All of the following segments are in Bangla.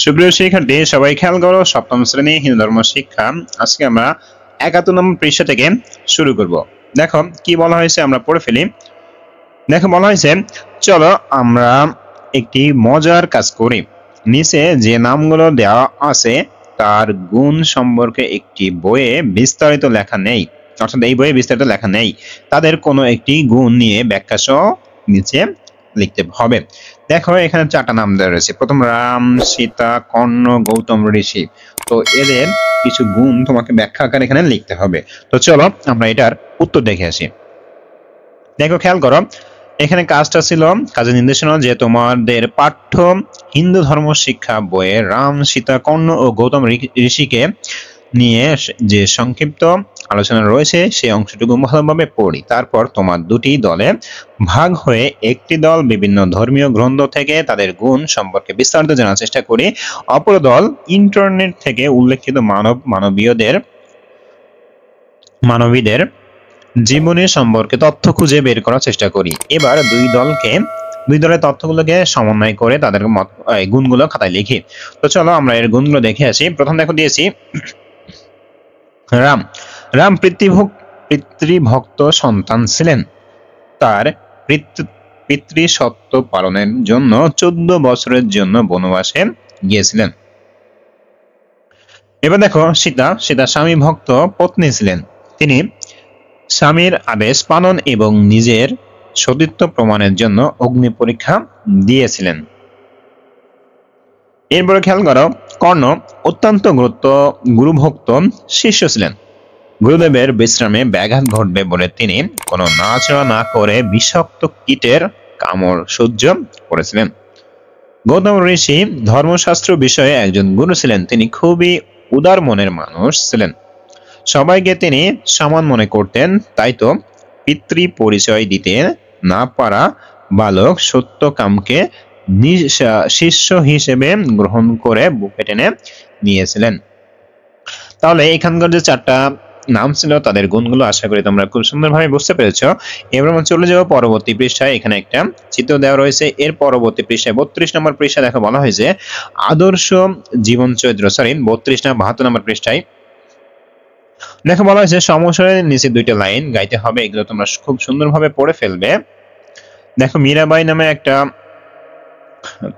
সুপ্রিয় শিক্ষার্থী সবাই খেয়াল করো, সপ্তম শ্রেণী হিন্দু ধর্ম শিক্ষা। আজকে আমরা ৭১ নম্বর পৃষ্ঠা থেকে শুরু করব। দেখো কি বলা হয়েছে, আমরা পড়ে ফেলি। দেখো বলা হয়েছে, চলো আমরা একটি মজার কাজ করি। নিচে যে নামগুলো দেওয়া আছে তার গুণ সম্পর্কে একটি বইয়ে বিস্তারিত লেখা নেই, অর্থাৎ এই বইয়ে বিস্তারিত লেখা নেই। তাদের কোনো একটি গুণ নিয়ে ব্যাখ্যা সহ নিচে লিখতে হবে। দেখো এখানে 4টা নাম দেওয়া রয়েছে। প্রথম রাম, সীতা, কর্ণ, গৌতম ঋষি। তো এদের কিছু গুণ তোমাকে ব্যাখ্যা আকারে এখানে লিখতে হবে। তো চলো আমরা এটার উত্তর দেখে আসি। দেখো খেয়াল করো, এখানে কাজটা ছিল কাজের নির্দেশনা যে তোমাদের পাঠ্য হিন্দু ধর্ম শিক্ষা বইয়ে রাম, সীতা, কর্ণ ও গৌতম ঋষিকে নিয়ে যে সংক্ষিপ্ত আলোচনা রয়েছে সেই অংশটুকু ভালোভাবে পড়ি। তারপর তোমার দুটি দলে ভাগ হয়ে একটি দল বিভিন্ন ধর্মীয় গ্রন্থ থেকে তাদের গুণ সম্পর্কে বিস্তারিত জানার চেষ্টা করি, অপর দল ইন্টারনেট থেকে উল্লেখিত মানবীদের জীবনী সম্পর্কে তথ্য খুঁজে বের করার চেষ্টা করি। এবার দুই দলের তথ্যগুলোকে সমন্বয় করে তাদের গুণগুলো খাতায় লিখি। তো চলো আমরা এর গুণগুলো দেখে আসি। প্রথম দেখো দিয়েছি রাম। রাম পিতৃভক্ত সন্তান ছিলেন। তার পিতৃসত্ব পালনের জন্য 14 বছরের জন্য বনবাসে গিয়েছিলেন। এবার দেখো সীতা স্বামী ভক্ত পত্নী ছিলেন। তিনি স্বামীর আদেশ পালন এবং নিজের সতীত্ব প্রমাণের জন্য অগ্নি পরীক্ষা দিয়েছিলেন। এরপরে খেয়াল করো, কর্ণ অত্যন্ত গুরুভক্ত শিষ্য ছিলেন। গুরুদেবের বিশ্রামে ব্যাঘাত ঘটবে বলে তিনি কোনো নাড়াচাড়া না করে বিষাক্ত কীটের কামড় সহ্য করেছিলেন। গৌতম ঋষি ধর্মশাস্ত্র বিষয়ে একজন গুরু ছিলেন। তিনি খুবই উদার মনের মানুষ ছিলেন। সবাইকে তিনি সমান মনে করতেন। তাই তো পিতৃ পরিচয় দিতে না পারা বালক সত্যকামকে শিষ্য হিসেবে গ্রহণ করে বুকে টেনে নিয়েছিলেন। তাহলে এখানকার যে 4টা নাম ছিল তাদের গুণগুলো আশা করি তোমরা খুব সুন্দরভাবে বুঝতে পেরেছো। এবার আমরা চলে যাব পরবর্তী পৃষ্ঠায়। এখানে একটা চিত্র দেওয়া রয়েছে। এর পরবর্তী পৃষ্ঠায় 32 নম্বর পৃষ্ঠায় দেখো বলা হয়েছে আদর্শ জীবন চরিত্র। 32 না 72 নম্বর পৃষ্ঠায় দেখো বলা হয়েছে সমস্যার নিচে 2টা লাইন গাইতে হবে। এগুলো তোমরা খুব সুন্দরভাবে পড়ে ফেলবে। দেখো মীরাবাই নামে একটা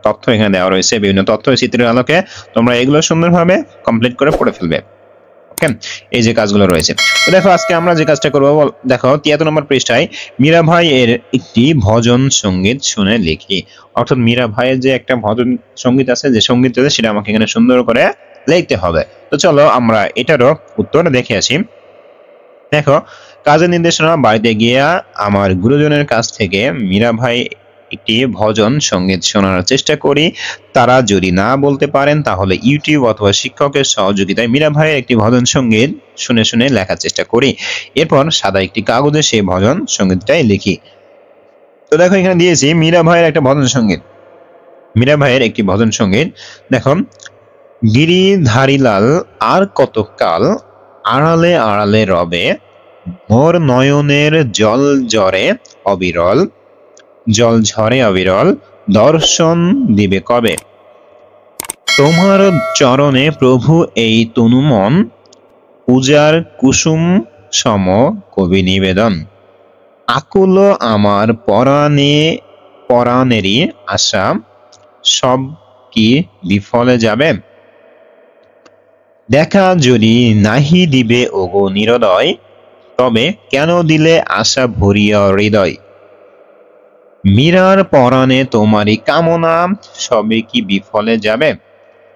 তথ্য এখানে দেওয়া রয়েছে, বিভিন্ন তথ্য চিত্রের আলোকে তোমরা এগুলো সুন্দরভাবে কমপ্লিট করে পড়ে ফেলবে। ওকে, এই যে কাজগুলো রয়েছে। তো দেখো আজকে আমরা যে কাজটা করব, দেখো 73 নম্বর পৃষ্ঠায় মীরাভাই এর একটি ভজন সঙ্গীত শুনে লিখি। অর্থাৎ মীরাভাইয়ের যে একটা ভজন সঙ্গীত আছে, যে সঙ্গীত আছে সেটা আমাকে এখানে সুন্দর করে লিখতে হবে। তো চলো আমরা এটারও উত্তর দেখে আসি। দেখো কাজের নির্দেশনা, বাড়িতে গিয়ে আমার গুরুজনের কাছ থেকে মীরাভাই একটি ভজন সঙ্গীত শোনানোর চেষ্টা করি। তারা যদি না বলতে পারেন তাহলে ইউটিউব অথবা শিক্ষকের সহযোগিতায় মীরাভাইয়ের একটি ভজন সঙ্গীত শুনে শুনে লেখার চেষ্টা করি। এরপর সাদা একটি কাগজে সেই ভজন সঙ্গীতটাই লিখি। তো দেখো এখানে দিয়েছি মীরাভাইয়ের একটি ভজন সঙ্গীত। দেখো গিরিধারীলাল আর কতকাল আড়ালে আড়ালে রবে, মোর নয়নের জল ঝরে অবিরল, দর্শন দিবে কবে। তোমার চরণে প্রভু এই তনুমন, পূজার কুসুম সম কবি নিবেদন। আকুল আমার পরাণেরই আশা, সব কি বিফলে যাবে। দেখা যদি নাহি দিবে ওগো নিরদয়, তবে কেন দিলে আশা ভরিয়া হৃদয়। মীরার পরাণে তোমারই কামনা, সবে কি বিফলে যাবে।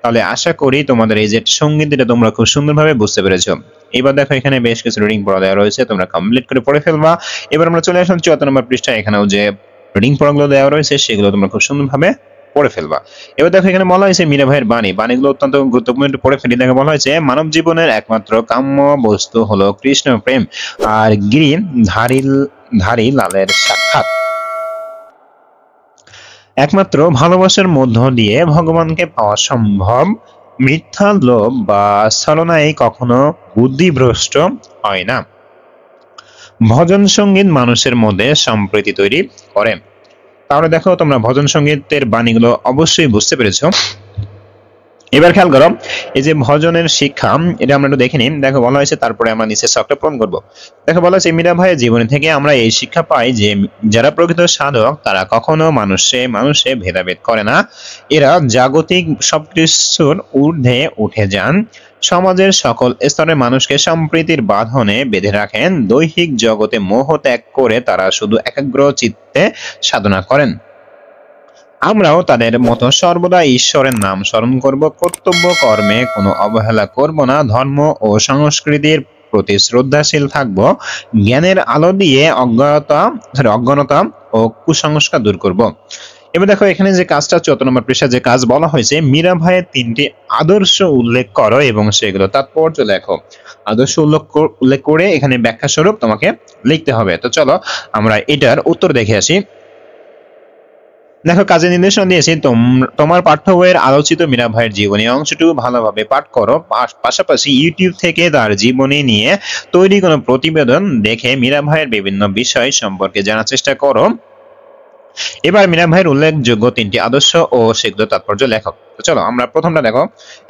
তাহলে আশা করি তোমাদের এই যে সঙ্গীত এটা তোমরা খুব সুন্দরভাবে বুঝতে পেরেছো। এবার দেখো এখানে বেশ কিছু রিডিং পড়া দেওয়া রয়েছে, তোমরা কমপ্লিট করে পড়ে ফেলবা। এবার আমরা চলে আসলাম 74 নম্বর পৃষ্ঠায়। এখানেও যে রিডিং পড়াগুলো দেওয়া রয়েছে সেগুলো তোমরা খুব সুন্দরভাবে পড়ে ফেলবা। এবার দেখো এখানে বলা হয়েছে মীরাভাইয়ের বাণীগুলো অত্যন্ত গুরুত্বপূর্ণ, একটু পড়ে ফেলি। দেখো বলা হয়েছে মানব জীবনের একমাত্র কাম্য বস্তু হলো কৃষ্ণ প্রেম আর গিরিধারী লালের সাক্ষাৎ। একমাত্র ভালোবাসার মধ্য দিয়ে ভগবানকে পাওয়া সম্ভব। মিথ্যা লোভ বা ছলনায় কখনো বুদ্ধিভ্রষ্ট হয় না। ভজন সঙ্গীত মানুষের মধ্যে সম্প্রীতি তৈরি করে। তাহলে দেখো তোমরা ভজন সঙ্গীতের বাণীগুলো অবশ্যই বুঝতে পেরেছো। এবার খেয়াল করো, এই যে ভজনের শিক্ষা, এটা আমরা একটু দেখে নিই। দেখো বলা হয়েছে, তারপরে আমরা নিচের শখটা পূরণ করবো। দেখো বলা হয়েছে, মীরা ভাইয়ের জীবনী থেকে আমরা এই শিক্ষা পাই যে যারা প্রকৃত সাধক তারা কখনো মানুষে ভেদাভেদ করে না। এরা জাগতিক সবকিছুর ঊর্ধ্বে উঠে যান, সমাজের সকল স্তরের মানুষকে সম্প্রীতির বাঁধনে বেঁধে রাখেন, দৈহিক জগতে মোহ ত্যাগ করে তারা শুধু একাগ্র চিত্তে সাধনা করেন। আমরাও তাদের মতো সর্বদা ঈশ্বরের নাম স্মরণ করব, কর্তব্য কর্মে কোনো অবহেলা করব না, ধর্ম ও সংস্কৃতির প্রতি শ্রদ্ধাশীল থাকব, জ্ঞানের আলো দিয়ে অজ্ঞানতা ও কুসংস্কার দূর করব। এবার দেখো এখানে যে কাজটা 14 নম্বর পৃষ্ঠায় যে কাজ বলা হয়েছে, মীরা ভাইয়ের 3টি আদর্শ উল্লেখ করো এবং সেগুলো তাৎপর্য লেখো। আদর্শ উল্লেখ করে এখানে ব্যাখ্যা স্বরূপ তোমাকে লিখতে হবে। তো চলো আমরা এটার উত্তর দেখে আসি। দেখো কাজে নির্দেশনা দিয়েছি, তোমার পাঠ্য বইয়ের আলোচিত মীরা ভাইয়ের জীবনী অংশটুকু ভালোভাবে পাঠ করো, পাশাপাশি ইউটিউব থেকে তার জীবনী নিয়ে তৈরি কোনো প্রতিবেদন দেখে মীরা ভাইয়ের বিভিন্ন বিষয় সম্পর্কে জানার চেষ্টা করো। এবার মীরা ভাইয়ের উল্লেখযোগ্য 3টি আদর্শ ও সেগুলো তাৎপর্য লেখো। তো চলো আমরা প্রথমটা দেখো।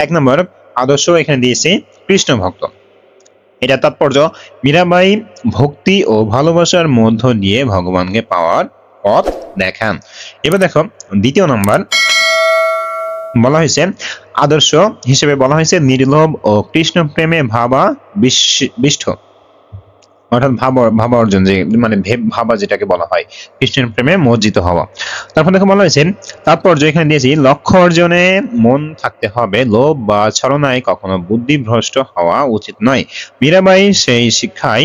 1 নম্বর আদর্শ এখানে দিয়েছি কৃষ্ণ ভক্ত। এটা তাৎপর্য, মীরাবাই ভক্তি ও ভালোবাসার মধ্য দিয়ে ভগবানকে পাওয়ার পথ দেখান। এবার দেখো 2 নম্বর বলা হয়েছে, আদর্শ হিসেবে বলা হয়েছে নির্লোভ ও কৃষ্ণ প্রেমে বিষ্ট, অর্থাৎ ভাবা অর্জন, যে মানে ভাবা যেটাকে বলা হয়, কৃষ্ণের প্রেমে মজ্জিত হওয়া। তারপর দেখো বলা হয়েছে তাৎপর্য এখানে দিয়েছি, লক্ষ্য অর্জনে মন থাকতে হবে, লোভ বা ছলনায় কখনো বুদ্ধিভ্রষ্ট হওয়া উচিত নয়। মীরাবাই সেই শিক্ষাই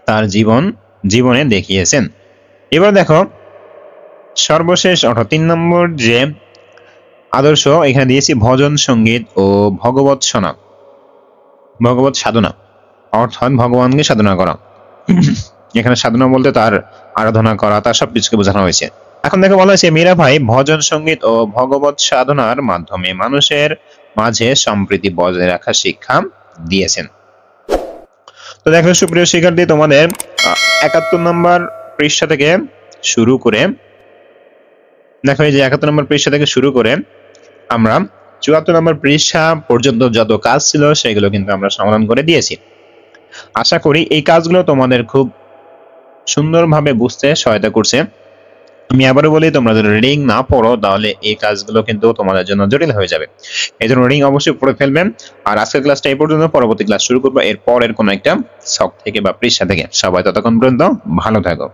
তার জীবনে দেখিয়েছেন। এবার দেখো সর্বশেষ অর্থাৎ 3 নম্বর যে আদর্শ এখানে দিয়েছি ভজন সঙ্গীত ও ভগবত সাধনা, অর্থাৎ ভগবানকে সাধনা করা। এখানে সাধনা বলতে তার আরাধনা করা, তার সবকিছুকে বোঝানো হয়েছে। এখন দেখো বলা হয়েছে, মীরা ভাই ভজন সঙ্গীত ও ভগবত সাধনার মাধ্যমে মানুষের মাঝে সম্প্রীতি বজায় রাখার শিক্ষা দিয়েছেন। তো দেখো সুপ্রিয় শিক্ষার্থী, তোমাদের 71 নম্বর পৃষ্ঠা থেকে শুরু করে, দেখো এই যে 71 নম্বর পৃষ্ঠা থেকে শুরু করে আমরা 74 নম্বর পৃষ্ঠা পর্যন্ত যত কাজ ছিল সেগুলো কিন্তু আমরা সমাধান করে দিয়েছি। আশা করি এই কাজগুলো তোমাদের খুব সুন্দরভাবে বুঝতে সহায়তা করছে। আমি আবারও বলি, তোমরা যদি রিডিং না পড়ো তাহলে এই কাজগুলো কিন্তু তোমাদের জন্য জটিল হয়ে যাবে। এই জন্য রিডিং অবশ্যই পড়ে ফেলবেন। আর আজকের ক্লাসটা এই পর্যন্ত, পরবর্তী ক্লাস শুরু করবো এর পরের কোনো একটা ছক থেকে বা পৃষ্ঠা থেকে। সবাই ততক্ষণ পর্যন্ত ভালো থাকো।